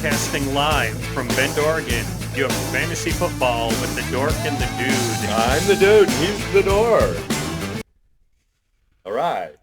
Broadcasting live from Bend, Oregon. You have fantasy football with the Dork and the Dude. I'm the dude, and he's the dork. All right.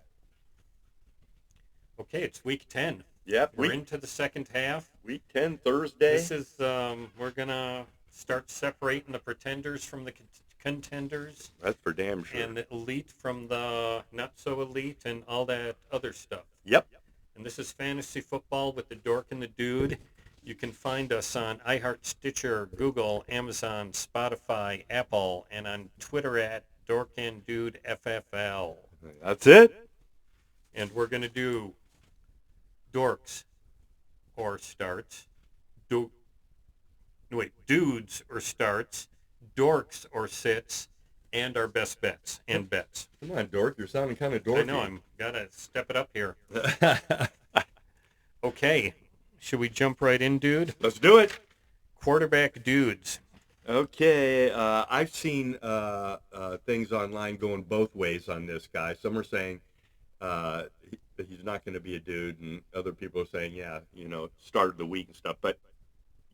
Okay, it's week 10. Yep. We're into the second half. Week 10, Thursday. This is, we're going to start separating the pretenders from the contenders. That's for damn sure. And the elite from the not so elite and all that other stuff. Yep. And this is fantasy football with the Dork and the Dude. You can find us on iHeart, Stitcher, Google, Amazon, Spotify, Apple, and on Twitter at Dork and Dude FFL. That's it. And we're going to do Dorks or starts, Dudes or starts, Dorks or sits, and our best bets and bets. Come on, dork. You're sounding kind of dorky. I know. I'm got to step it up here. Okay. Should we jump right in, dude? Let's do it. Quarterback dudes. Okay. I've seen things online going both ways on this guy. Some are saying he's not going to be a dude, and other people are saying, yeah, start of the week and stuff. But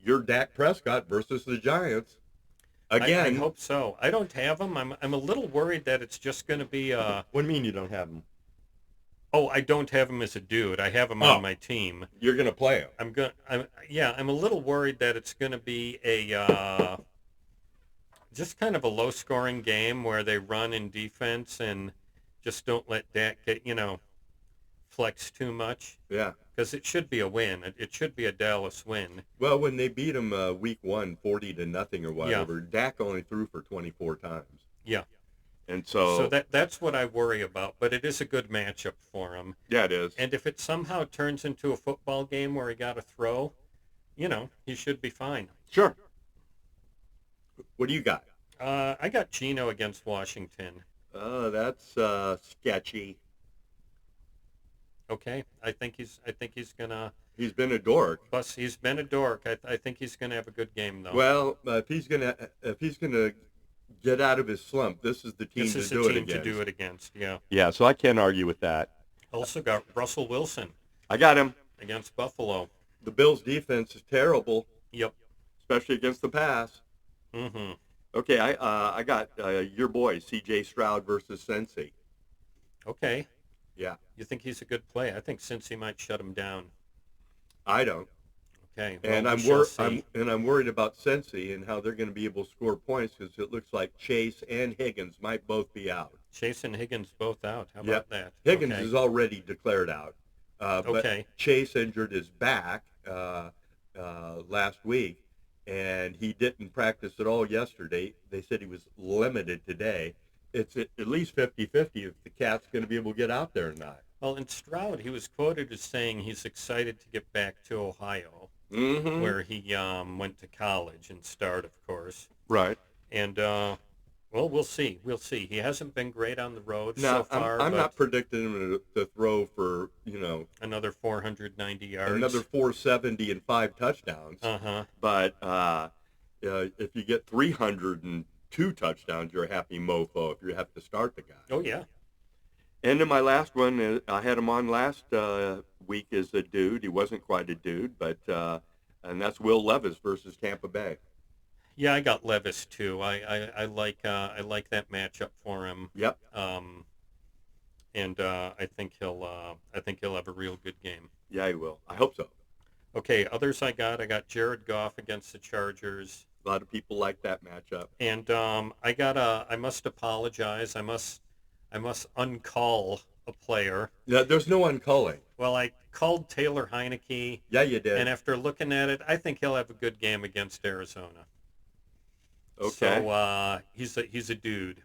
you're Dak Prescott versus the Giants. Again. I hope so. I don't have him. I'm a little worried that it's just going to be... What do you mean you don't have him? Oh, I don't have him as a dude. I have him on my team. You're going to play him. I'm a little worried that it's going to be a just kind of a low-scoring game where they run in defense and just don't let Dak get, flex too much. Yeah. Because it should be a win. It should be a Dallas win. Well, when they beat him week 1, 40-0 or whatever, Dak only threw for 24 times. Yeah. And so that's what I worry about, but it is a good matchup for him. Yeah, it is. And if it somehow turns into a football game where he got to throw, he should be fine. Sure. What do you got? I got Geno against Washington. That's sketchy. Okay, I think he's gonna. He's been a dork. Plus, he's been a dork. I think he's gonna have a good game though. Well, if he's gonna get out of his slump, this is the team to do it against. Yeah. Yeah. So I can't argue with that. Also got Russell Wilson. I got him against Buffalo. The Bills' defense is terrible. Yep. Especially against the pass. Mm-hmm. Okay, I got your boy C.J. Stroud versus Cincy. Okay. Yeah. You think he's a good play? I think Cincy might shut him down. I don't. Okay. Well, and I'm worried about Cincy and how they're going to be able to score points because it looks like Chase and Higgins might both be out. Chase and Higgins both out. How about that? Higgins is already declared out. But Chase injured his back last week, and he didn't practice at all yesterday. They said he was limited today. It's at least 50-50 if the cat's going to be able to get out there or not. Well, in Stroud, he was quoted as saying he's excited to get back to Ohio, where he went to college and started, of course. Right. And, we'll see. We'll see. He hasn't been great on the road so far. I'm not predicting him to throw for, another 490 yards. Another 470 and 5 touchdowns. Uh-huh. But if you get 302 touchdowns, you're a happy mofo if you have to start the guy. Oh, yeah. And then my last one, I had him on last week as a dude. He wasn't quite a dude, but and that's Will Levis versus Tampa Bay. Yeah, I got Levis too. I like that matchup for him. Yep. And I think he'll have a real good game. Yeah, he will. I hope so. Okay, others I got Jared Goff against the Chargers. A lot of people like that matchup. And I must apologize. I must uncall a player. Yeah, there's no uncalling. Well, I called Taylor Heineke. Yeah, you did. And after looking at it, I think he'll have a good game against Arizona. Okay. So he's a dude.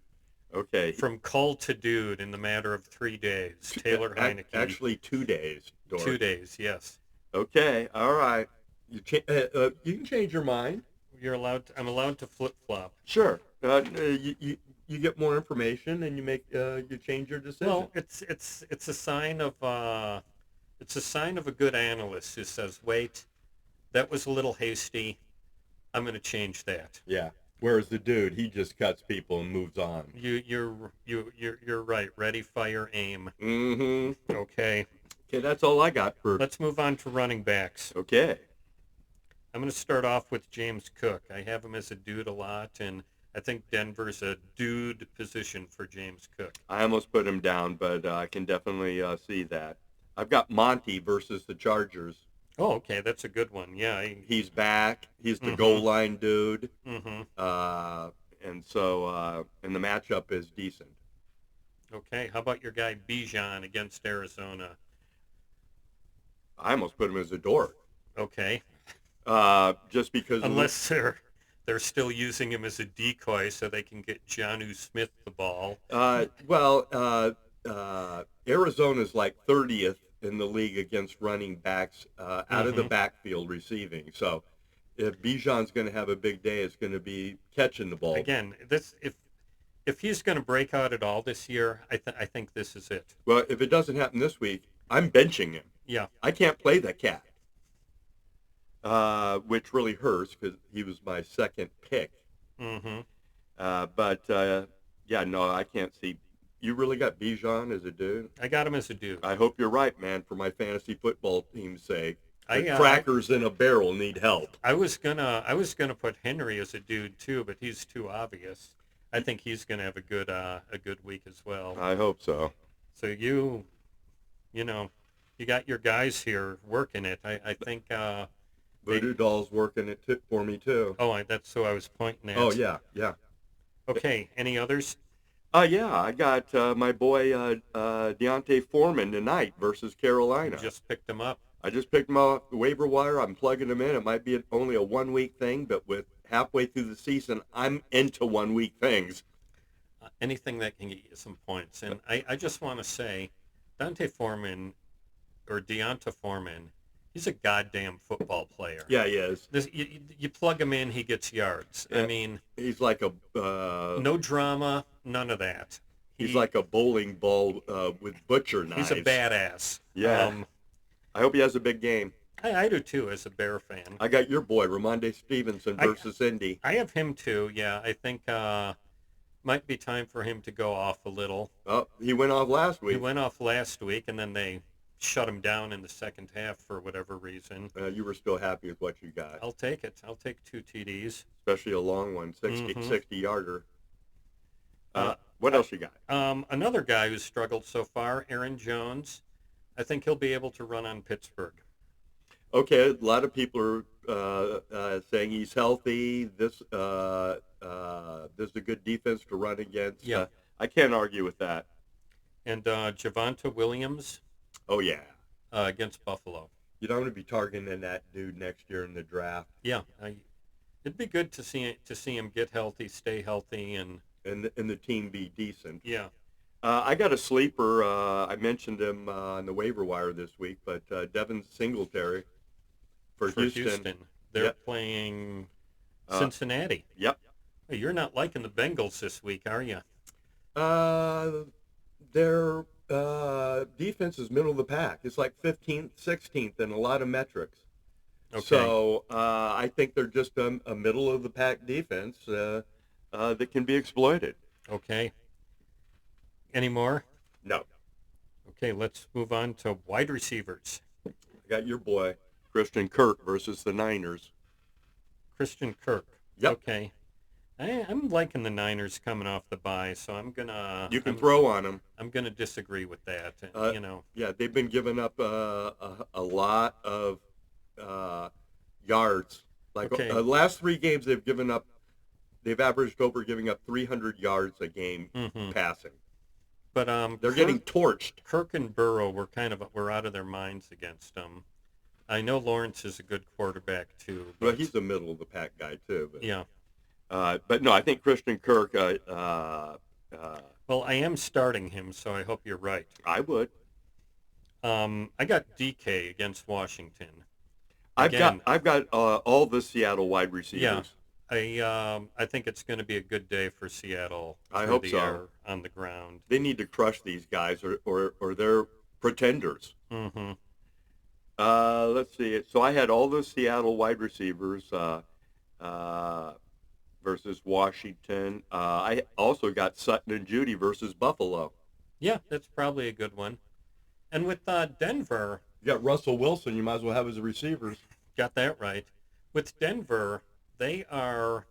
Okay. From cull to dude in the matter of 3 days. Taylor Heineke. Actually, 2 days. Dork. 2 days, yes. Okay. All right. You can change your mind. I'm allowed to flip flop. Sure. You get more information and you change your decision. Well, it's a sign of a good analyst who says, wait, that was a little hasty. I'm going to change that. Yeah. Whereas the dude, he just cuts people and moves on. You're right. Ready, fire, aim. Mm-hmm. Okay. Okay, that's all I got for. Let's move on to running backs. Okay. I'm going to start off with James Cook. I have him as a dude a lot, and I think Denver's a dude position for James Cook. I almost put him down, but I can definitely see that. I've got Monty versus the Chargers. Oh, okay, that's a good one. Yeah. He's back. He's the goal Mm-hmm. line dude. Mm-hmm. And the matchup is decent. Okay. How about your guy Bijan against Arizona? I almost put him as a dork. Okay. Just because Unless they're still using him as a decoy so they can get Jonnu Smith the ball. Arizona's like 30th in the league against running backs out of the Mm-hmm. backfield receiving. So if Bijan's going to have a big day, it's going to be catching the ball. Again, this if he's going to break out at all this year, I think this is it. Well, if it doesn't happen this week, I'm benching him. Yeah. I can't play the cat, which really hurts because he was my second pick. Mm-hmm. Yeah, no, I can't see. You really got Bijan as a dude? I got him as a dude. I hope you're right, man, for my fantasy football team's sake. The I crackers in a barrel need help. I was gonna put Henry as a dude too, but he's too obvious. I think he's gonna have a good week as well. I hope so. So you know, you got your guys here working it. I think Voodoo Doll's working it for me too. that's who I was pointing at. Oh yeah. Okay. Any others? Yeah, I got my boy Deontay Foreman tonight versus Carolina. Just picked him up. I just picked him off the waiver wire. I'm plugging him in. It might be only a 1 week thing, but with halfway through the season, I'm into 1 week things. Anything that can get you some points. And I just want to say, Deontay Foreman, he's a goddamn football player. Yeah, he is. You plug him in, he gets yards. Yeah. I mean, He's like a no drama, none of that. he's like a bowling ball with butcher knives. He's a badass. Yeah. I hope he has a big game. I do too, as a Bear fan. I got your boy Ramondre Stevenson versus Indy. I have him too. Yeah, I think might be time for him to go off a little. Oh, he went off last He week. went off last week, and then they shut him down in the second half for whatever reason. You were still happy with what you got, I'll take it. I'll take 2 TDs. especially a long one, 60 Mhm. yarder. Uh, What else you got? Another guy who's struggled so far, Aaron Jones. I think he'll be able to run on Pittsburgh. Okay, a lot of people are saying he's healthy. This is a good defense to run against. Yeah. I can't argue with that. And Javonte Williams Oh yeah, against Buffalo. you don't want to be targeting that dude next year in the draft, Yeah, it'd be good to see him get healthy, stay healthy, and and the team be decent. yeah. I got a sleeper. I mentioned him on the waiver wire this week, but Devin Singletary for Houston. They're Yep. playing Uh, Cincinnati. Yep. Hey, you're not liking the Bengals this week, are you? Their defense is middle of the pack. It's like 15th, 16th in a lot of metrics. Okay. So I think they're just a middle of the pack defense that can be exploited. Okay. Any more? No, Okay, let's move on to wide receivers. I got your boy Christian Kirk versus the Niners. Christian Kirk. Yep. Okay. I'm liking the Niners coming off the bye, so I'm gonna. You can throw on them. I'm gonna disagree with that. Yeah, they've been giving up a lot of yards. Like Okay. last 3 games, they've averaged over giving up 300 yards a game Mhm. passing. But They're getting torched. Kirk and Burrow were out of their minds against them. I know Lawrence is a good quarterback too. Well, But, he's a middle of the pack guy too. But, yeah. but no, I think Christian Kirk. Well, I am starting him, so I hope you're right. I would. I got DK against Washington. I've Again, got all the Seattle wide receivers. I think it's going to be a good day for Seattle. I through hope the so. air, on the ground. They need to crush these guys, or they're pretenders. Mm-hmm. Let's see. So I had all the Seattle wide receivers versus Washington. I also got Sutton and Judy versus Buffalo. Yeah, that's probably a good one. And with Denver, You got Russell Wilson. You might as well have as receivers. got that right. with Denver, they are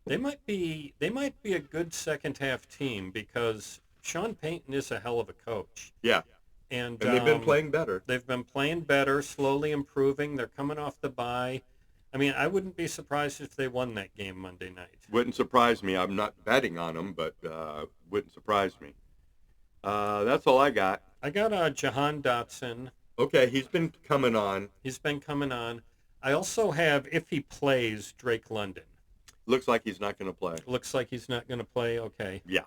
they might be a good second half team because Sean Payton is a hell of a coach. Yeah, And and they've been playing better. they've been playing better, slowly improving. They're coming off the bye. I mean, I wouldn't be surprised if they won that game Monday night. Wouldn't surprise me. I'm not betting on them, but wouldn't surprise me. That's all I got. I got Jahan Dotson. Okay, he's been coming on. He's been coming on. I also have, if he plays, Drake London. Looks like he's not going to play. Looks like he's not going to play. Okay. Yeah,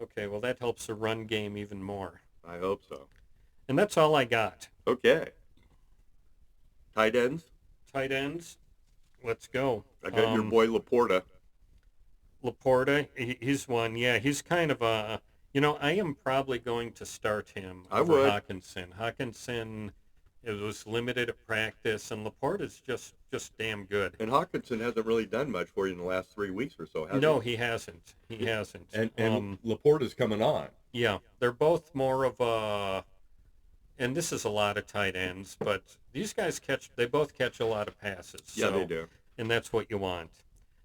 Okay, well, that helps the run game even more. I hope so. And that's all I got. Okay. Tight ends. Tight ends. Let's go. I got your boy Laporta. Laporta, he's one. Yeah, he's kind of a. I am probably going to start him I over would. Hawkinson. Hawkinson, it was limited at practice, and Laporta's just damn good. And Hawkinson hasn't really done much for you in the last 3 weeks or so, has No, he? he hasn't. He hasn't. And Laporta's coming on. Yeah, they're both more of a. And this is a lot of tight ends, but these guys they both catch a lot of passes. Yeah, so, they do. And that's what you want.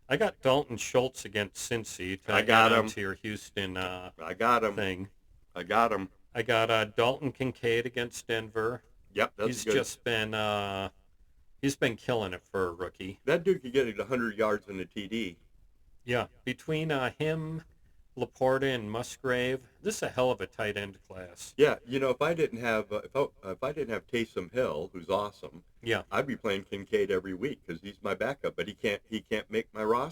I got Dalton Schultz against Cincy to I got add on him. to your Houston I got him. thing. I got him. I got Dalton Kincaid against Denver. Yep, that's He's good. just been he's been killing it for a rookie. That dude could get it 100 yards in the TD. Yeah, between him, Laporta, and Musgrave, this is a hell of a tight end class. Yeah, if I didn't have if I didn't have Taysom Hill, who's awesome, Yeah. I'd be playing Kincaid every week because he's my backup, but he can't make my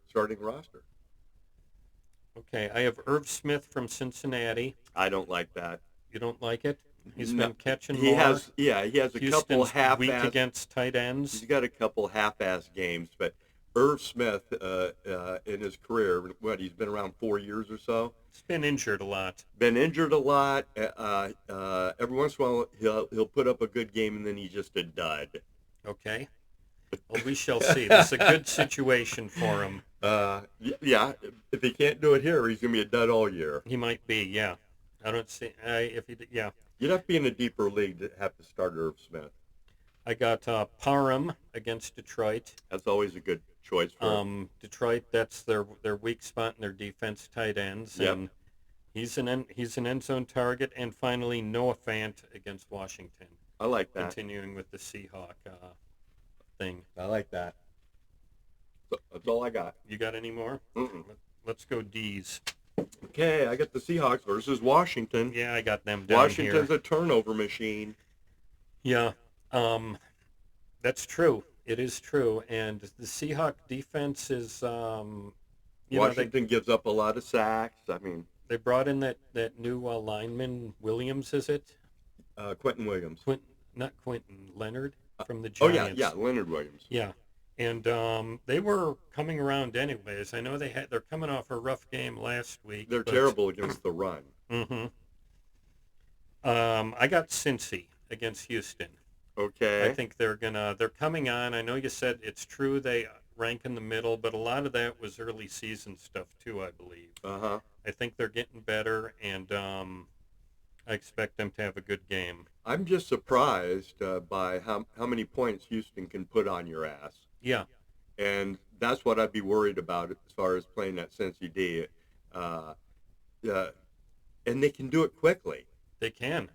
starting roster. Okay, I have Irv Smith from Cincinnati. I don't like that. You don't like it? He's No, been catching he more. has a couple Houston's weak half-ass. against tight ends. He's got a couple half-ass games, but Irv Smith in his career, he's been around 4 years or so. He's been injured a lot. Been injured a lot. Every once in a while, he'll put up a good game, and then he's just a dud. Okay. Well, we shall see. This is a good situation for him. Yeah. If he can't do it here, he's gonna be a dud all year. He might be, yeah. I don't see. Yeah. You'd have to be in a deeper league to have to start Irv Smith. I got Parham against Detroit. That's always a good choice for him. Detroit, that's their weak spot in their defense, tight ends, Yep. and he's an end zone target. And finally, Noah Fant against Washington. I like that. Continuing with the Seahawk thing. I like that. So, that's all I got. You got any more? Mm-mm. Let's go D's. Okay, I got the Seahawks versus Washington. Yeah, I got them down Washington's here. a turnover machine. Yeah, that's true. It is true, and the Seahawk defense is, Washington gives up a lot of sacks. I mean, they brought in that new lineman Williams, is it? Quentin Williams. Not Quentin Leonard from the Oh Giants. yeah, Leonard Williams. Yeah, and they were coming around anyways. I know they're coming off a rough game last week. They're terrible against the run. Mm-hmm. I got Cincy against Houston. Okay. I think they're coming on. I know you said it's true they rank in the middle, but a lot of that was early season stuff too, I believe. Uh-huh. I think they're getting better, and I expect them to have a good game. I'm just surprised by how many points Houston can put on your ass. Yeah. And that's what I'd be worried about as far as playing that Cincy D. And they can do it quickly. They can.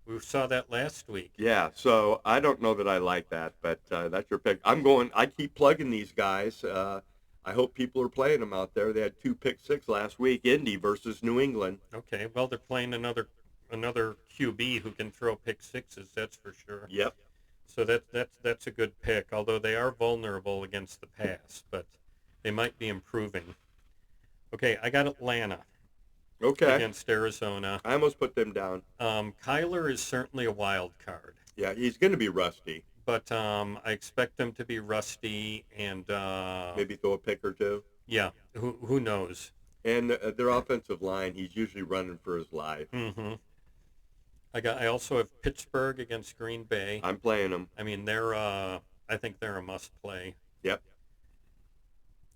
We saw that last week. Yeah, so I don't know that I like that, but that's your pick. I keep plugging these guys. I hope people are playing them out there. They had 2 pick-six last week, Indy versus New England. Okay, well, they're playing another QB who can throw pick sixes, that's for sure. Yep. So that's a good pick, although they are vulnerable against the pass, but they might be improving. Okay, I got Atlanta. Okay. Against Arizona. I almost put them down. Kyler is certainly a wild card. Yeah, he's going to be rusty. But I expect him to be rusty and maybe throw a pick or two. Yeah, who knows? And their offensive line, he's usually running for his life. Mm-hmm. I also have Pittsburgh against Green Bay. I'm playing them. I mean, I think they're a must play. Yep.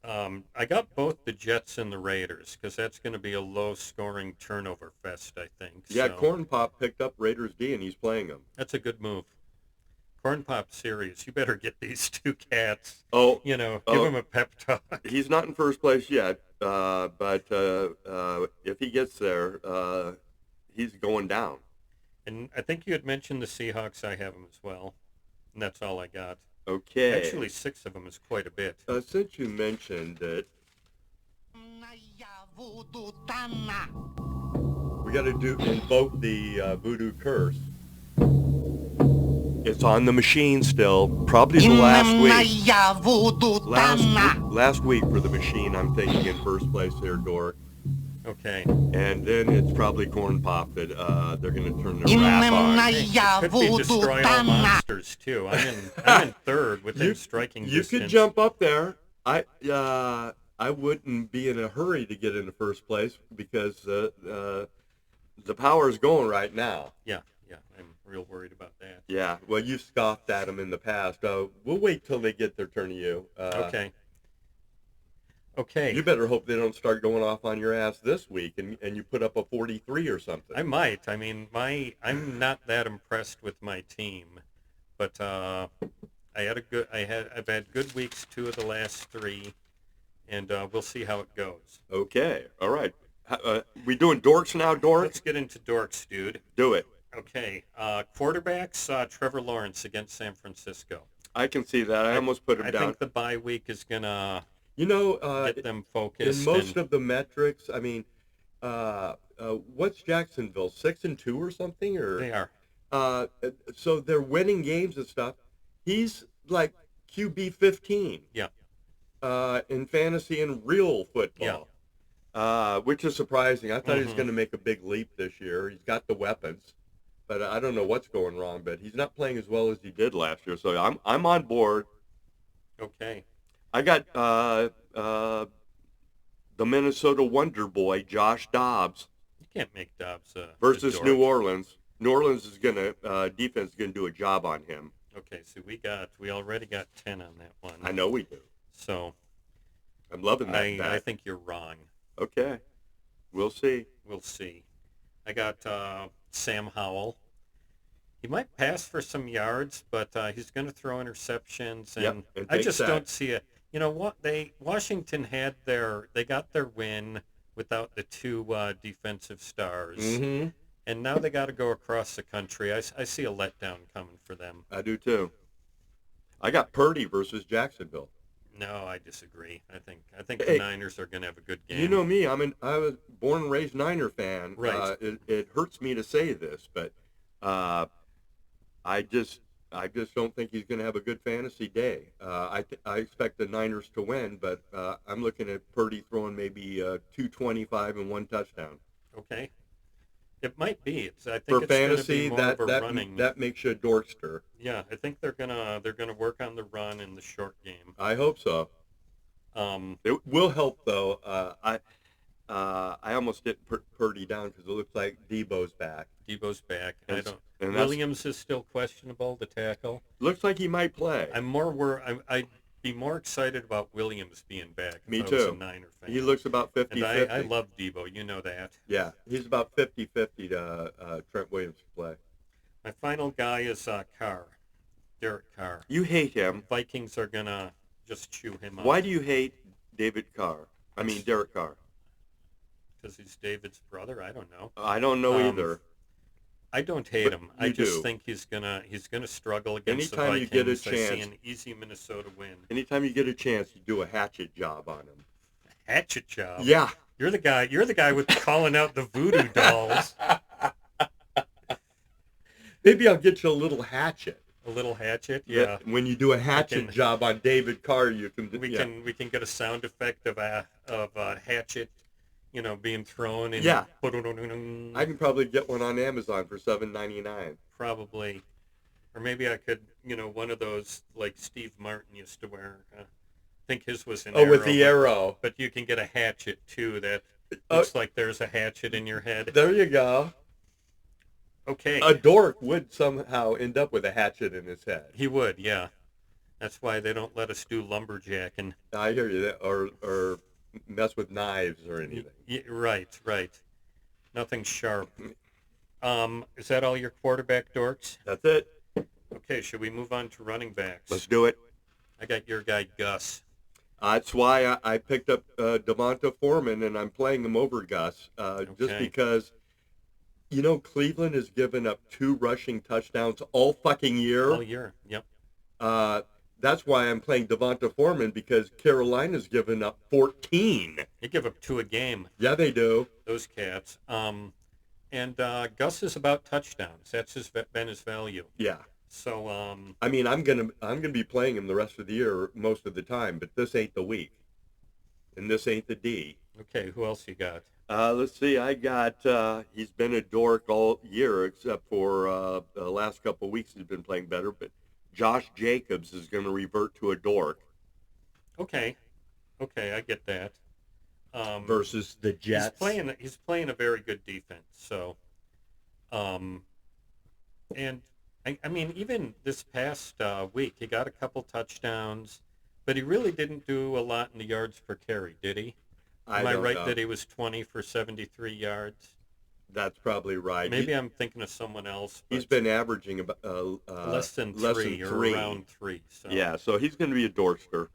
I got both the Jets and the Raiders because that's going to be a low-scoring turnover fest, I think. Yeah, so. Corn Pop picked up Raiders D, and he's playing them. That's a good move. Corn. Corn Pop Series, you better get these two cats. Oh, Give them a pep talk. he's not in first place yet, but if he gets there, he's going down. And I think you had mentioned the Seahawks. I have them as well, and that's all I got. Okay. Actually, 6 of them is quite a bit. Since you mentioned it, we got to invoke the voodoo curse. It's on the machine still. Probably the last week. Last week for the machine, I'm thinking in first place here, Dork. Okay. And then it's probably Corn Pop that they're going to turn their rap on. It could be Destroy All Monsters too. I'm in third within striking distance. You could jump up there. I wouldn't be in a hurry to get into first place because the power is going right now. Yeah, I'm real worried about that. Yeah, well, you scoffed at them in the past. We'll wait till they get their turn to you. Okay. You better hope they don't start going off on your ass this week and you put up a 43 or something. I might. I mean, I'm not that impressed with my team, but I've had good weeks 2 of the last 3, and we'll see how it goes. Okay. All right. We doing dorks now, Dork? Let's get into dorks, dude. Do it. Okay. Quarterbacks, Trevor Lawrence against San Francisco. I can see that. I almost put him down. I think the bye week is going to get them focused. In most of the metrics, I mean, what's Jacksonville, 6-2 or something? Or they are. So they're winning games and stuff. He's like QB 15. Yeah. In fantasy and real football. Yeah. Which is surprising. I thought he was going to make a big leap this year. He's got the weapons, but I don't know what's going wrong. But he's not playing as well as he did last year. So I'm on board. Okay. I got the Minnesota Wonder Boy, Josh Dobbs. You can't make Dobbs versus New Orleans. New Orleans is defense is gonna do a job on him. Okay, so we already got 10 on that one. I know we do. So I'm loving that. I think you're wrong. Okay, we'll see. We'll see. I got Sam Howell. He might pass for some yards, but he's going to throw interceptions, and I just don't see it. You know what? Washington they got their win without the 2 defensive stars, and now they got to go across the country. I see a letdown coming for them. I do too. I got Purdy versus Jacksonville. No, I disagree. I think the Niners are going to have a good game. You know me. I was born and raised Niner fan. Right. It hurts me to say this, but I just don't think he's going to have a good fantasy day. I expect the Niners to win, but I'm looking at Purdy throwing maybe 225 and 1 touchdown. Okay. It might be. I think for it's fantasy, gonna be more of a running. That makes you a dorkster. Yeah, I think they're gonna work on the run in the short game. I hope so. It will help though. I almost did Purdy down because it looks like Debo's back. Debo's back. Williams is still questionable, the tackle. Looks like he might play. I'd be more excited about Williams being back. Me if too. I was a Niner fan. He looks about 50-50. And I love Debo. You know that. Yeah, he's about 50-50 to Trent Williams to play. My final guy is Derek Carr. You hate him. Vikings are gonna just chew him up. Why do you hate Derek Carr? Because he's David's brother. I don't know. I don't know either. I don't hate him. I just think he's gonna struggle against the Vikings. You get a chance, I see an easy Minnesota win. Anytime you get a chance, you do a hatchet job on him. A hatchet job? Yeah. You're the guy with calling out the voodoo dolls. Maybe I'll get you a little hatchet. A little hatchet, yeah. When you do a hatchet job on David Carr, you can. We can get a sound effect of a hatchet. Being thrown and I can probably get one on Amazon for $7.99. Probably, or maybe I could, one of those like Steve Martin used to wear. I think his was an arrow. With the arrow. But you can get a hatchet too. That looks like there's a hatchet in your head. There you go. Okay. A dork would somehow end up with a hatchet in his head. He would, yeah. That's why they don't let us do lumberjacking. I hear you. Or mess with knives or anything. Yeah, right. Nothing sharp. Is that all your quarterback dorks? That's it. Okay, should we move on to running backs? Let's do it. I got your guy Gus. That's why I picked up Devonta Foreman, and I'm playing him over Gus, just Okay. because, Cleveland has given up 2 rushing touchdowns all fucking year. All year. Yep. Uh, that's why I'm playing Devonta Foreman, because Carolina's given up 14. They give up 2 a game. Yeah, they do. Those cats. And Gus is about touchdowns. That's been his value. Yeah. So I mean, I'm gonna be playing him the rest of the year most of the time, but this ain't the week, and this ain't the D. okay, who else you got? Let's see. I got. He's been a dork all year, except for the last couple of weeks. He's been playing better, but Josh Jacobs is going to revert to a dork Okay, I get that. versus the Jets. He's playing a very good defense. So, and I mean, even this past week, he got a couple touchdowns, but he really didn't do a lot in the yards per carry, did he? Am I don't right know. that he was 20 for 73 yards? That's probably right. Maybe I'm thinking of someone else. But He's been averaging about less than less three than or 3. around 3. So. Yeah, so he's going to be a dorkster.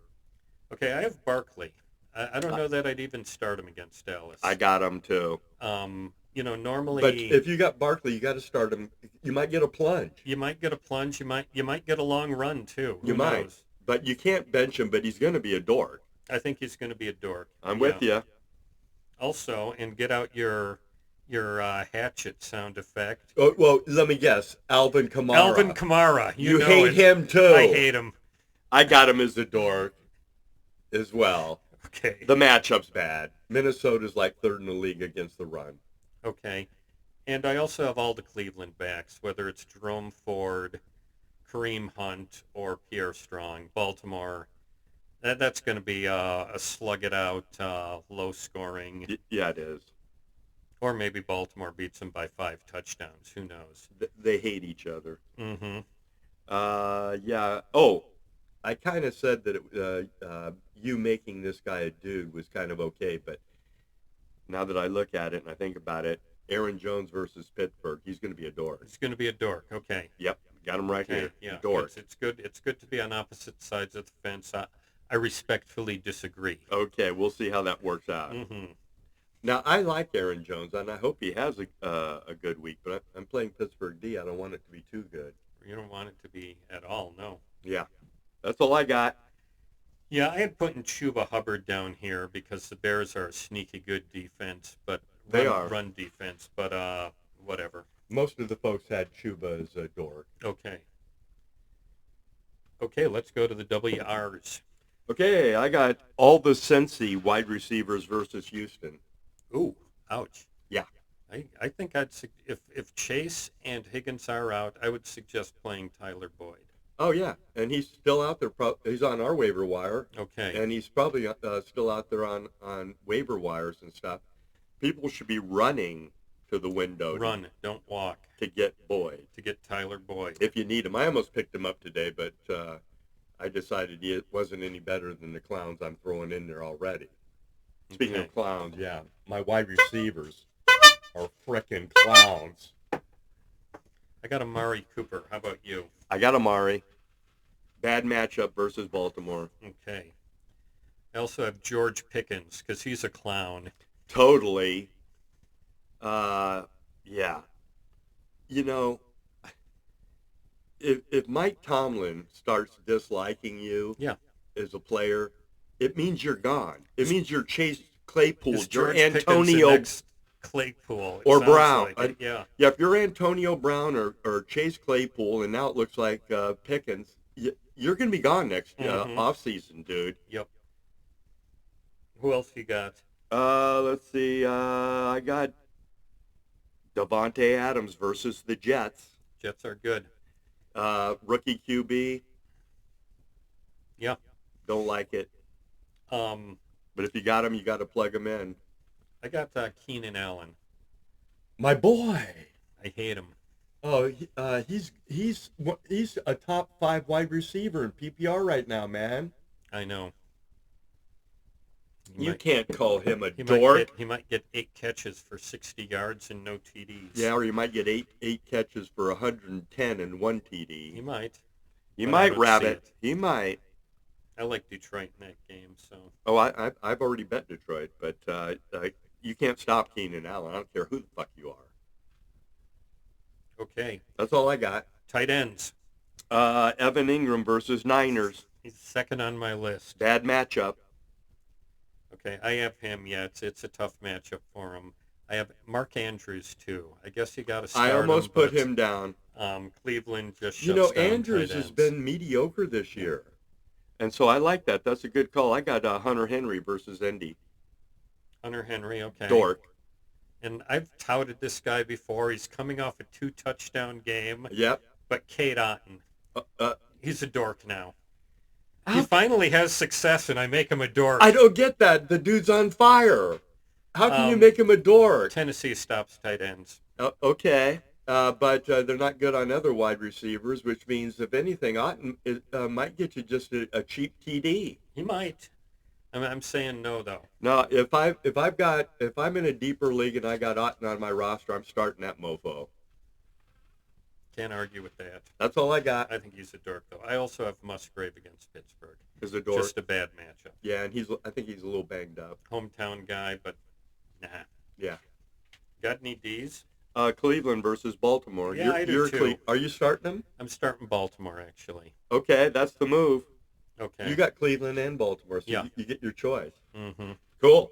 Okay, I have Barkley. I don't know that I'd even start him against Dallas. I got him too. Normally. But if you got Barkley, you got to start him. You might get a plunge. You might get a plunge. You might get a long run too. Who You might. knows? But you can't bench him. But he's going to be a dork. I think he's going to be a dork. I'm with you. Also, and get out your hatchet sound effect. Oh, well, let me guess. Alvin Kamara. Alvin Kamara. You know hate it. him too. I hate him. I got him as a dork as well. Okay. The matchup's bad. Minnesota's like 3rd in the league against the run. Okay. And I also have all the Cleveland backs, whether it's Jerome Ford, Kareem Hunt, or Pierre Strong. Baltimore. That's going to be a slug it out, low scoring. Yeah, it is. Or maybe Baltimore beats them by 5 touchdowns. Who knows? They hate each other. Mm-hmm. Yeah. Oh, I kind of said that you making this guy a dude was kind of okay, but now that I look at it and I think about it, Aaron Jones versus Pittsburgh, he's going to be a dork. It's going to be a dork. Okay. Yep, got him right here. Yeah. Dork. It's good. It's good to be on opposite sides of the fence. I respectfully disagree. Okay, we'll see how that works out. Mm-hmm. Now, I like Aaron Jones, and I hope he has a good week, but I'm playing Pittsburgh D. I don't want it to be too good. You don't want it to be at all, no. Yeah, that's all I got. Yeah, I had put in Chuba Hubbard down here because the Bears are a sneaky good defense, but They are. Run defense, but whatever. Most of the folks had Chuba as a dork. Okay. Okay, let's go to the WRs. Okay, I got all the Cincy wide receivers versus Houston. Ooh, ouch. Yeah. I think if Chase and Higgins are out, I would suggest playing Tyler Boyd. Oh, yeah, and he's still out there. He's on our waiver wire, Okay. and he's probably still out there on waiver wires and stuff. People should be running to the window. Run, don't walk. To get Boyd. To get Tyler Boyd. If you need him. I almost picked him up today, but I decided he wasn't any better than the clowns I'm throwing in there already. Speaking Okay. of clowns, yeah, my wide receivers are frickin' clowns. I got Amari Cooper. How about you? I got Amari. Bad matchup versus Baltimore. Okay. I also have George Pickens because he's a clown. Totally. Yeah. You know, if Mike Tomlin starts disliking you as a player, it means you're gone. It means you're Chase Claypool, Is you're George Pickens the Antonio next Claypool it or sounds Brown. like it, yeah. Yeah, if you're Antonio Brown or Chase Claypool, and now it looks like Pickens, you're going to be gone next offseason, dude. Yep. Who else you got? Let's see. I got Davante Adams versus the Jets. Jets are good. Rookie QB. Yeah. Don't like it. But if you got him, you got to plug him in. I got Keenan Allen. My boy. I hate him. Oh, he's a top 5 wide receiver in PPR right now, man. I know. He You might, can't call him a he might dork. get he might get 8 catches for 60 yards and no TDs. Yeah, or you might get eight catches for 110 and one He TD. might, He but I might, don't see Rabbit. it. He might. I like Detroit in that game, so Oh, I've already bet Detroit, but you can't stop Keenan Allen. I don't care who the fuck you are. okay. That's all I got. Tight ends. Evan Ingram versus Niners. He's second on my list. Bad matchup. Okay, I have him. Yeah, it's a tough matchup for him. I have Mark Andrews too. I guess you got to start I almost him, put but, him down. Cleveland just shuts You know, down Andrews tight has ends. been mediocre this year. And so I like that. That's a good call. I got Hunter Henry versus Indy. Hunter Henry, okay. Dork. And I've touted this guy before. He's coming off a 2-touchdown game. Yep. But Kate Otten, he's a dork now. He How- finally has success, and I make him a dork. I don't get that. The dude's on fire. How can you Um, make him a dork? Tennessee stops tight ends. Okay. But they're not good on other wide receivers, which means, if anything, Otten might get you just a cheap TD. He might. I'm saying no, though. Now, if I'm in a deeper league and I got Otten on my roster, I'm starting that mofo. Can't argue with that. That's all I got. I think he's a dork, though. I also have Musgrave against Pittsburgh. Is a dork. Just a bad matchup. Yeah, and I think he's a little banged up. Hometown guy, but nah. Yeah. Got any D's? Cleveland versus Baltimore. Yeah, I do too. Are you starting them? I'm starting Baltimore, actually. Okay, that's the move. Okay. You got Cleveland and Baltimore, so Yeah. you get your choice. Mm-hmm. Cool.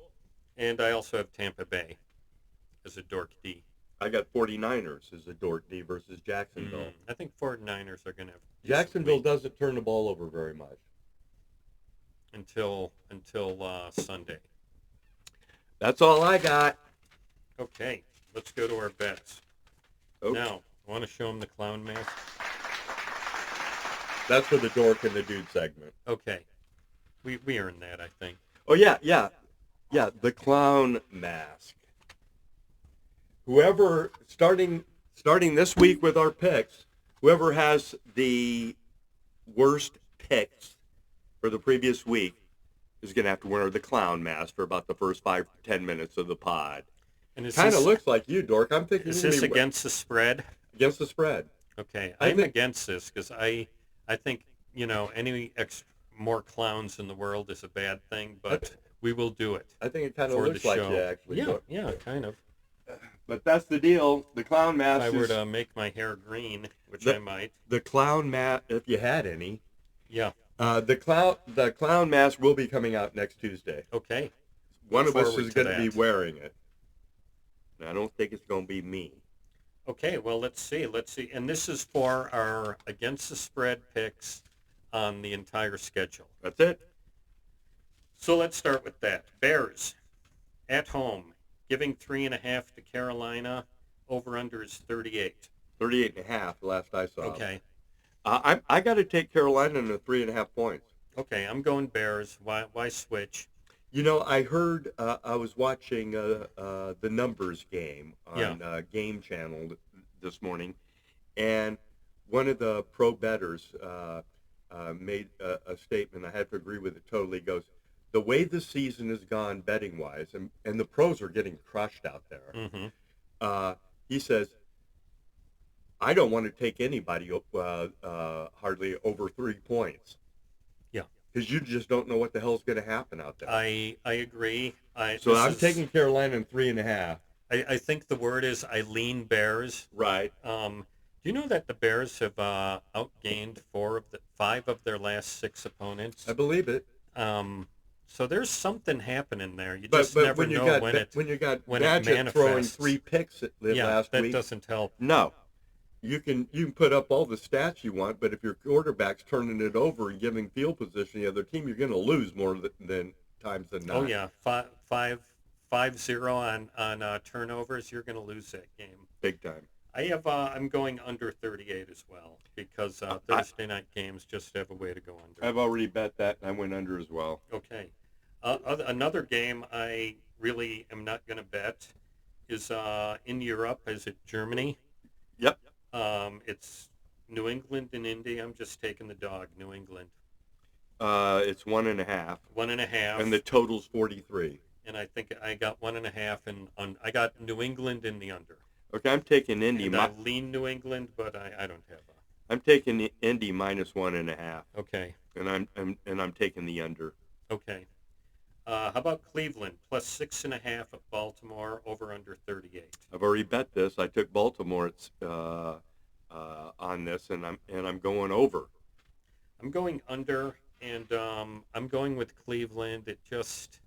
And I also have Tampa Bay as a dork D. I got 49ers as a dork D versus Jacksonville. I think 49ers are going to have a decent Jacksonville week doesn't turn the ball over very much. until Sunday. That's all I got. Okay, let's go to our bets. Okay. Now, I want to show them the clown mask. That's for the Dork and the Dude segment. Okay, we earned that, I think. Oh, yeah. The clown mask. Whoever, starting this week with our picks, whoever has the worst picks for the previous week is going to have to wear the clown mask for about the first 5-10 minutes of the pod. And is Kind of this, looks like you, Dork. I'm thinking is you're this gonna be against the spread? against the spread. Okay, I I'm think- against this because I think, any more clowns in the world is a bad thing, but we will do it I think it kind of for the looks like show. you, actually. Yeah, Dork. yeah, kind of. But that's the deal. The clown If mask I were is to make my hair green, which The- I might. the clown mask. If you had any, Yeah. the clown mask will be coming out next Tuesday. Okay. One Look of us forward is to going to be that. wearing it. And I don't think it's going to be me. Okay. Well, let's see. And this is for our against the spread picks on the entire schedule. That's it. So let's start with that. Bears at home, giving 3.5 to Carolina. Over under is 38. 38.5 the last I saw. Okay. I got to take Carolina in the 3.5 points. Okay. I'm going Bears. Why switch? You know, I heard, I was watching the numbers game on Game Channel this morning, and one of the pro bettors made a statement. I have to agree with it totally. He goes, the way the season has gone betting-wise, and the pros are getting crushed out there, Mm-hmm. he says, I don't want to take anybody hardly over 3 points. Yeah. Because you just don't know what the hell's going to happen out there. I agree. So I'm taking Carolina in 3.5. I think the word is I lean Bears. Right. Do you know that the Bears have outgained 5 of their last 6 opponents? I believe it. So there's something happening there. You But just never when you know got when you got when it Magic throwing manifests. 3 picks last that week, doesn't help. no. You can put up all the stats you want, but if your quarterback's turning it over and giving field position to the other team, you're going to lose more than times than not. Oh yeah, 5-0 on turnovers. You're going to lose that game. Big time. I have. I'm going under 38 as well because Thursday night games just have a way to go under. I've already bet that, and I went under as well. Okay. Another game I really am not going to bet is in Europe. Is it Germany? Yep. It's New England and Indy. I'm just taking the dog, New England. It's 1.5. 1.5. And the total's 43. And I think I got 1.5, and I got New England in the under. Okay, I'm taking Indy. And I lean New England, but I don't have a. I'm taking Indy minus 1.5. Okay. And I'm taking the under. Okay. How about Cleveland plus 6.5 at Baltimore, over under 38? I've already bet this. I took Baltimore on this, and I'm going over. I'm going under, and I'm going with Cleveland. It just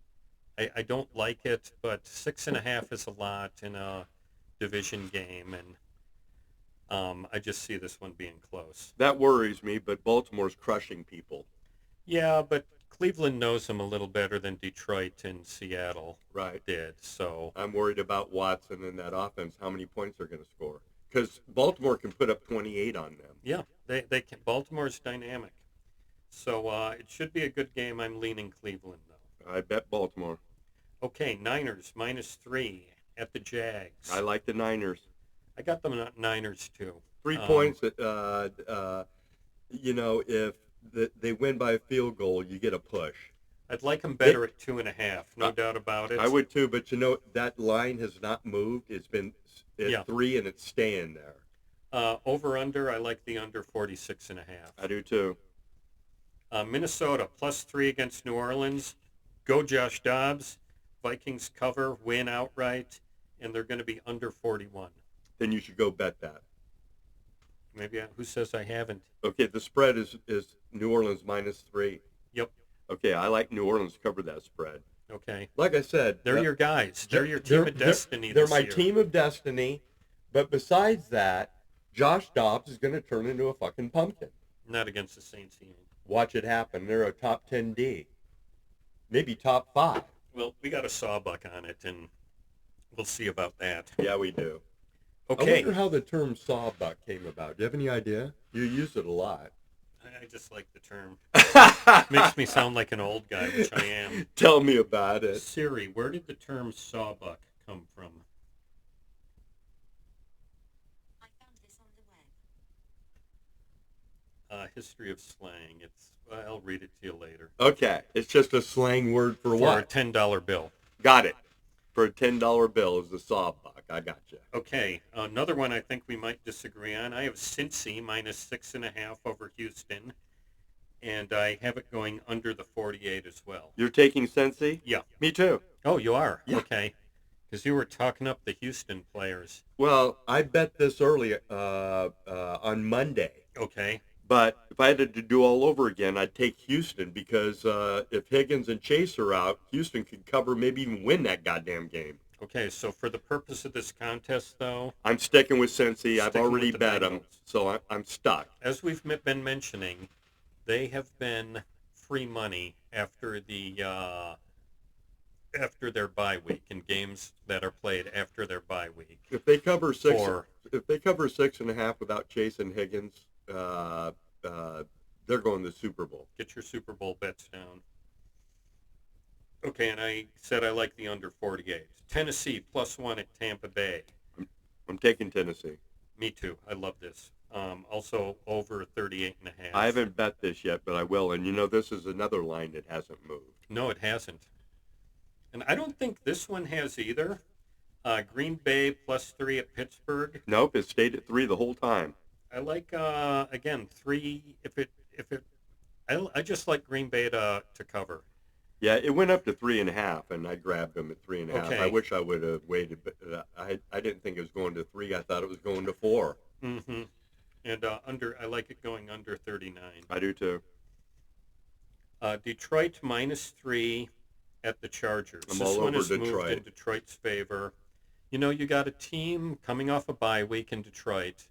I don't like it, but 6.5 is a lot in a division game, and I just see this one being close. That worries me, but Baltimore's crushing people. Yeah, but Cleveland knows them a little better than Detroit and Seattle did. So I'm worried about Watson and that offense, how many points they're going to score. Because Baltimore can put up 28 on them. Yeah, they can. Baltimore's dynamic. So it should be a good game. I'm leaning Cleveland, though. I bet Baltimore. Okay, Niners minus 3 at the Jags. I like the Niners. I got them at Niners, too. 3 points. If they win by a field goal, you get a push. I'd like them better at 2.5, no doubt about it. I would too, but that line has not moved. It's been at 3, and it's staying there. Over under, I like the under 46.5. I do too. Minnesota plus 3 against New Orleans. Go Josh Dobbs. Vikings cover, win outright, and they're going to be under 41. Then you should go bet that. Maybe who says I haven't? Okay, the spread is New Orleans minus 3. Yep. Okay, I like New Orleans to cover that spread. Okay. Like I said, they're your guys. They're your team of destiny. They're my team of destiny. But besides that, Josh Dobbs is going to turn into a fucking pumpkin. Not against the Saints team. Watch it happen. They're a top 10 D, maybe top 5. Well, we got a sawbuck on it, and we'll see about that. Yeah, we do. Okay. I wonder how the term sawbuck came about. Do you have any idea? You use it a lot. I just like the term. Makes me sound like an old guy, which I am. Tell me about it. Siri, where did the term sawbuck come from? I found this on the web. History of slang. I'll read it to you later. Okay. It's just a slang word for what? For a $10 bill. Got it. For a $10 bill is the sawbuck. I got you. Okay. Another one I think we might disagree on. I have Cincy minus 6.5 over Houston. And I have it going under the 48 as well. You're taking Cincy? Yeah. Me too. Oh, you are? Yeah. Okay. Because you were talking up the Houston players. Well, I bet this early on Monday. Okay. But if I had to do all over again, I'd take Houston because if Higgins and Chase are out, Houston could cover, maybe even win that goddamn game. Okay, so for the purpose of this contest, though, I'm sticking with Cincy. I've already with the bet them, Bengals. so I'm stuck. As we've been mentioning, they have been free money after their bye week in games that are played after their bye week. If they cover 6.5 without Chase and Higgins, they're going to the Super Bowl. Get your Super Bowl bets down. Okay, and I said I like the under 48. Tennessee plus 1 at Tampa Bay. I'm taking Tennessee. Me too. I love this. Also over 38.5. I haven't bet this yet, but I will. And this is another line that hasn't moved. No, it hasn't. And I don't think this one has either. Green Bay plus 3 at Pittsburgh. Nope, it stayed at 3 the whole time. I like again 3. I just like Green Bay to cover. Yeah, it went up to 3.5, and I grabbed them at 3.5. Okay. I wish I would have waited, but I didn't think it was going to 3. I thought it was going to 4. Mm-hmm. And I like it going under 39. I do too. Detroit minus 3 at the Chargers. I'm This all one over is moved Detroit. in Detroit's favor. You got a team coming off a bye week in Detroit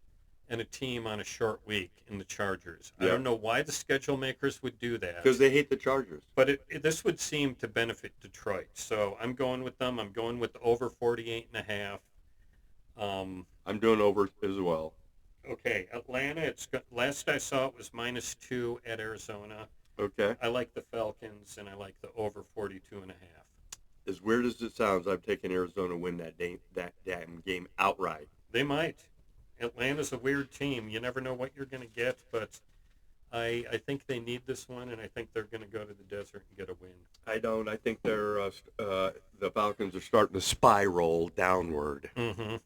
and a team on a short week in the Chargers. Yeah. I don't know why the schedule makers would do that. Because they hate the Chargers. But this would seem to benefit Detroit. So I'm going with them. I'm going with over 48.5. I'm doing over as well. Okay, Atlanta, last I saw it was minus 2 at Arizona. Okay. I like the Falcons, and I like the over 42.5. As weird as it sounds, I'm taking Arizona to win that damn game outright. They might. Atlanta's a weird team. You never know what you're going to get, but I think they need this one, and I think they're going to go to the desert and get a win. I don't. I think the Falcons are starting to spiral downward. Mm-hmm.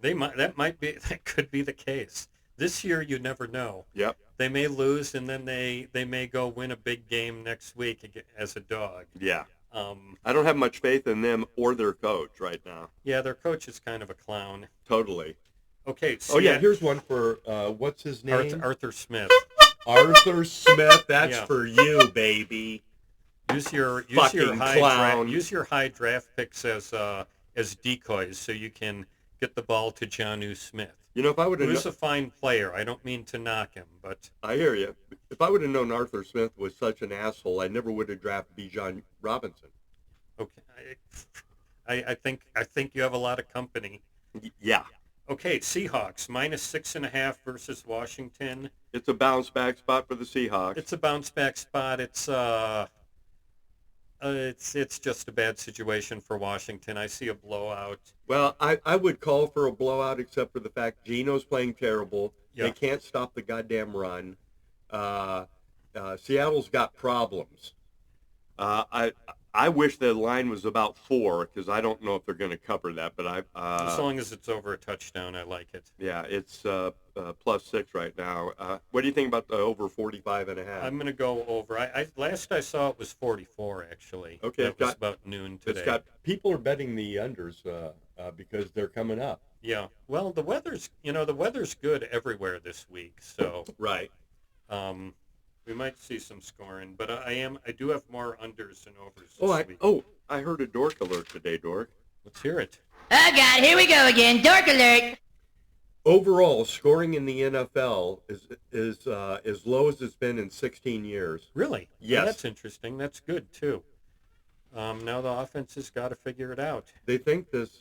They might. That might be. That could be the case. This year, you never know. Yep. They may lose, and then they may go win a big game next week as a dog. Yeah. I don't have much faith in them or their coach right now. Yeah, their coach is kind of a clown. Totally. Okay. Oh yeah, here's one for what's his name? Arthur Smith. Arthur Smith. That's Yeah. for you, baby. Use your Fucking clown. use your high draft picks as decoys so you can get the ball to Jonnu Smith. You know, if I would have, Who's a fine player. I don't mean to knock him, but I hear you. If I would have known Arthur Smith was such an asshole, I never would have drafted Bijan Robinson. okay. I think you have a lot of company. Yeah. Okay, Seahawks -6.5 versus Washington. It's a bounce back spot for the Seahawks. It's a bounce back spot. It's just a bad situation for Washington. I see a blowout. Well, I would call for a blowout except for the fact Geno's playing terrible. Yeah. They can't stop the goddamn run. Seattle's got problems. I wish the line was about 4 because I don't know if they're going to cover that. But As long as it's over a touchdown, I like it. yeah, it's +6 right now. What do you think about the over 45.5? I'm going to go over. Last I saw it was 44 actually. Okay, That was about noon today. It's got people are betting the unders because they're coming up. Yeah. Well, the weather's good everywhere this week, so Right. we might see some scoring. But I do have more unders than overs this week. I heard a Dork alert today, Dork. Let's hear it. Oh God, here we go again. Dork alert. Overall, scoring in the NFL is as low as it's been in 16 years. Really? Yes. Well, that's interesting. That's good too. Now the offense has got to figure it out. They think this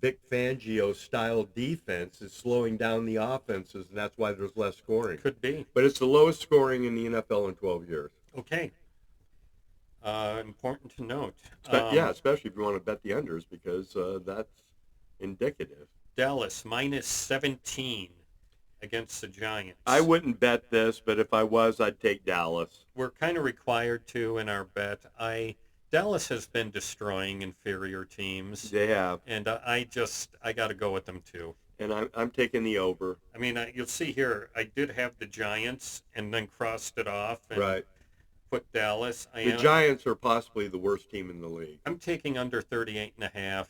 Vic Fangio style defense is slowing down the offenses, and that's why there's less scoring. Could be. But it's the lowest scoring in the NFL in 12 years. Okay. Important to note. Yeah, especially if you want to bet the unders because that's indicative. Dallas -17 against the Giants. I wouldn't bet this, but if I was, I'd take Dallas. We're kind of required to in our bet. Dallas has been destroying inferior teams, They have, and I got to go with them too. and I'm taking the over. I mean, you'll see here, I did have the Giants and then crossed it off and Right. put Dallas. The Giants are possibly the worst team in the league. I'm taking under 38.5.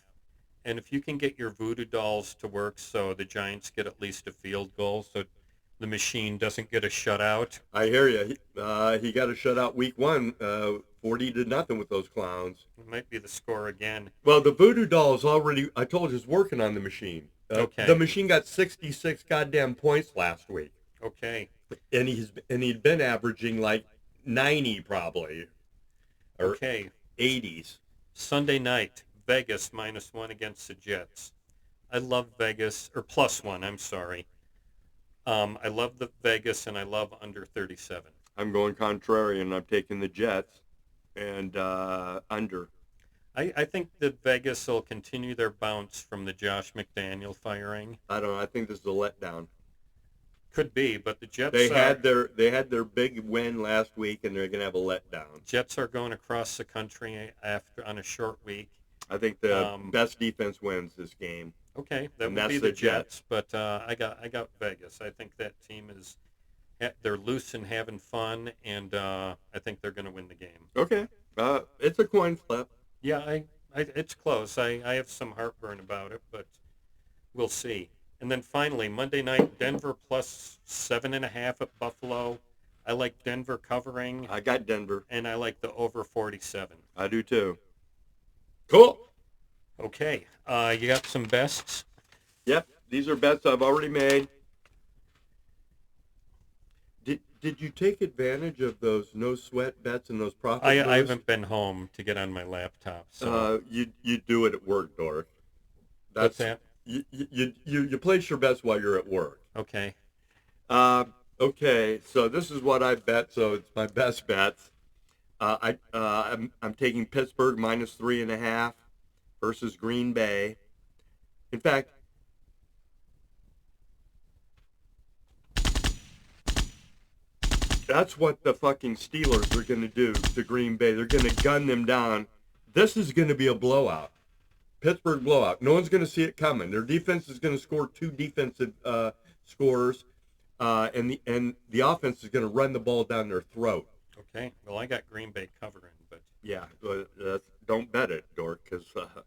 And if you can get your voodoo dolls to work so the Giants get at least a field goal so the machine doesn't get a shutout. I hear you. He got a shutout week 1, 40-0 with those clowns. It might be the score again. Well, the voodoo doll is already, I told you, is working on the machine. Okay. The machine got 66 goddamn points last week. Okay. And he'd been averaging like 90 probably. Or Okay. 80s. Sunday night, Vegas -1 against the Jets. I love Vegas, or +1, I'm sorry. I love the Vegas, and I love under 37. I'm going contrarian. I'm taking the Jets and under. I think that Vegas will continue their bounce from the Josh McDaniel firing. I don't know. I think this is a letdown. Could be, but the Jets They had their big win last week, and they're going to have a letdown. Jets are going across the country on a short week. I think the best defense wins this game. Okay, that And would that's be the the Jets, but I got Vegas. I think that team they're loose and having fun, and I think they're going to win the game. Okay. It's a coin flip. Yeah, it's close. I have some heartburn about it, but we'll see. And then finally, Monday night, Denver +7.5 at Buffalo. I like Denver covering, I got Denver. and I like the over 47. I do too. Cool. Okay, you got some bests? Yep. These are bets I've already made. Did you take advantage of those no sweat bets and those profit I boosts? haven't been home to get on my laptop. So You do it at work, Dork. what's that? You place your bets while you're at work. Okay. Okay, so this is what I bet. So it's my best bets. I'm taking Pittsburgh -3.5 versus Green Bay. In fact, That's what the fucking Steelers are going to do to Green Bay. They're going to gun them down. This is going to be a blowout. Pittsburgh blowout. No one's going to see it coming. Their defense is going to score 2 defensive scores, and the offense is going to run the ball down their throat. Okay. Well, I got Green Bay covering, but Yeah, don't bet it, Dork, because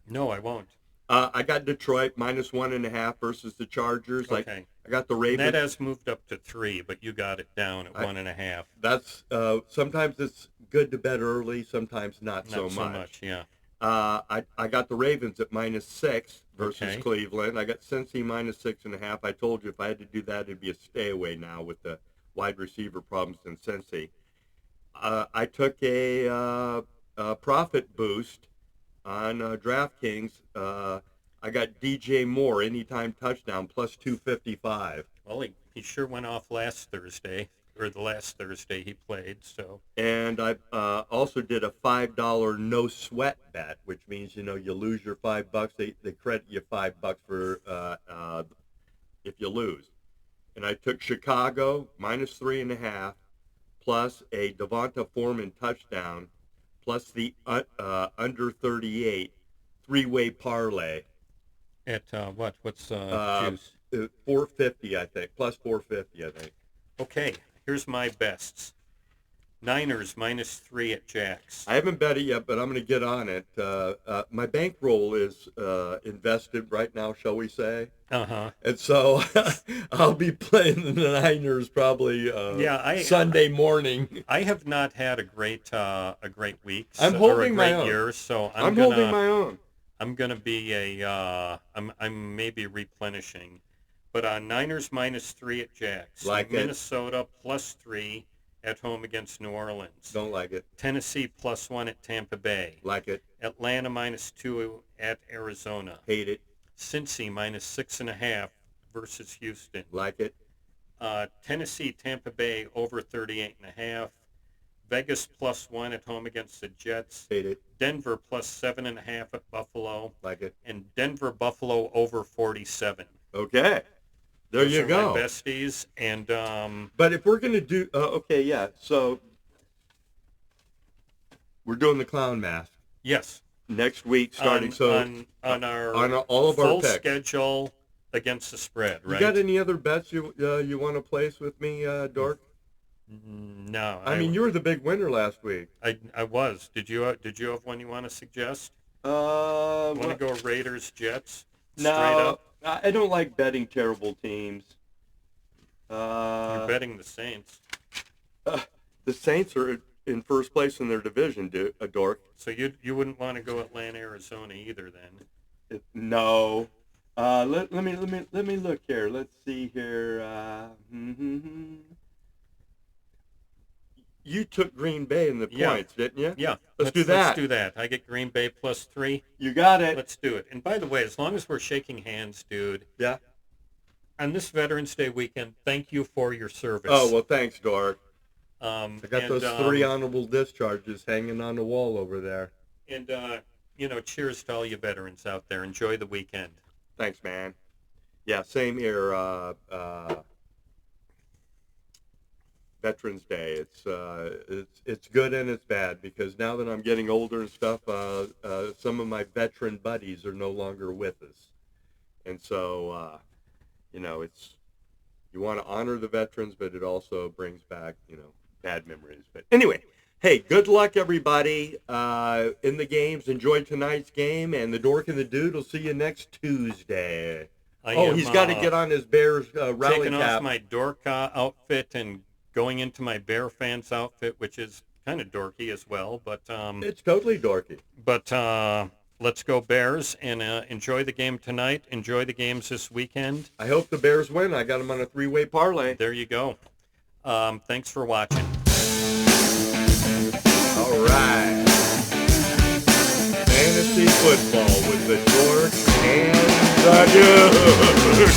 no, I won't. I got Detroit -1.5 versus the Chargers. Okay. I got the And Ravens. that has moved up to 3, but you got it down at 1.5. That's sometimes it's good to bet early, sometimes not Not so much. Yeah. I got the Ravens at -6 versus Okay. Cleveland. I got Cincy -6.5. I told you if I had to do that, it'd be a stay away now with the wide receiver problems in Cincy. I took a profit boost on DraftKings. I got DJ Moore anytime touchdown +255. Well, he sure went off last Thursday, or the last Thursday he played. So And I also did a $5 no sweat bet, which means you lose your $5. They credit you $5 for if you lose. And I took Chicago -3.5 plus a Devonta Foreman touchdown plus the under 38 3-way parlay. at what? What's Uh, juice? 450, I think. Plus 450, I think. Okay. Here's my bests. Niners -3 at Jacks. I haven't bet it yet, but I'm going to get on it. My bankroll is invested right now, shall we say? Uh-huh. And so I'll be playing the Niners probably Sunday morning. I have not had a great week. I'm or holding a my great own. year, so I'm holding my own. I'm gonna be I'm maybe replenishing, but Niners -3 at Jacks. Like it. Minnesota +3 at home against New Orleans. Don't like it. Tennessee +1 at Tampa Bay. Like it. Atlanta -2 at Arizona. Hate it. Cincy -6.5 versus Houston. Like it. Tennessee Tampa Bay over 38.5. Vegas +1 at home against the Jets. Hate it. Denver +7.5 at Buffalo. Like it. And Denver Buffalo over 47. Okay. There Those you are go. my besties. And But if we're going to do... okay, yeah. So we're doing the clown mask yes, next week starting. on our on all of our full picks. schedule against the spread, right? You got any other bets you want to place with me, Dork? No. I mean, you were the big winner last week. I was. Did you have one you want to suggest? Want to go Raiders Jets? Straight No, up. I don't like betting terrible teams. You're betting the Saints. The Saints are in first place in their division, Dork. So you wouldn't want to go Atlanta, Arizona either then? No. Let me look here. Let's see here. You took Green Bay in the Yeah. points, didn't you? Yeah. Let's do that. Let's do that. I get Green Bay +3. You got it. Let's do it. And by the way, as long as we're shaking hands, dude, Yeah. on this Veterans Day weekend, thank you for your service. Oh, well, thanks, Dork. I I got those 3 honorable discharges hanging on the wall over there. And, cheers to all you veterans out there. Enjoy the weekend. Thanks, man. Yeah, same here. Veterans Day. It's good and it's bad because now that I'm getting older and stuff, some of my veteran buddies are no longer with us, and so it's you want to honor the veterans, but it also brings back bad memories. But anyway, hey, good luck everybody in the games. Enjoy tonight's game, and the Dork and the Dude will see you next Tuesday. He's got to get on his Bears rally taking cap. off my dork outfit and going into my Bear fans outfit, which is kind of dorky as well. But It's totally dorky. But let's go Bears and enjoy the game tonight. Enjoy the games this weekend. I hope the Bears win. I got them on a 3-way parlay. There you go. Thanks for watching. All right. Fantasy football with the Dork and the Dude.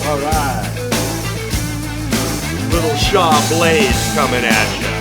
All right. Little Shaw Blaze coming at you.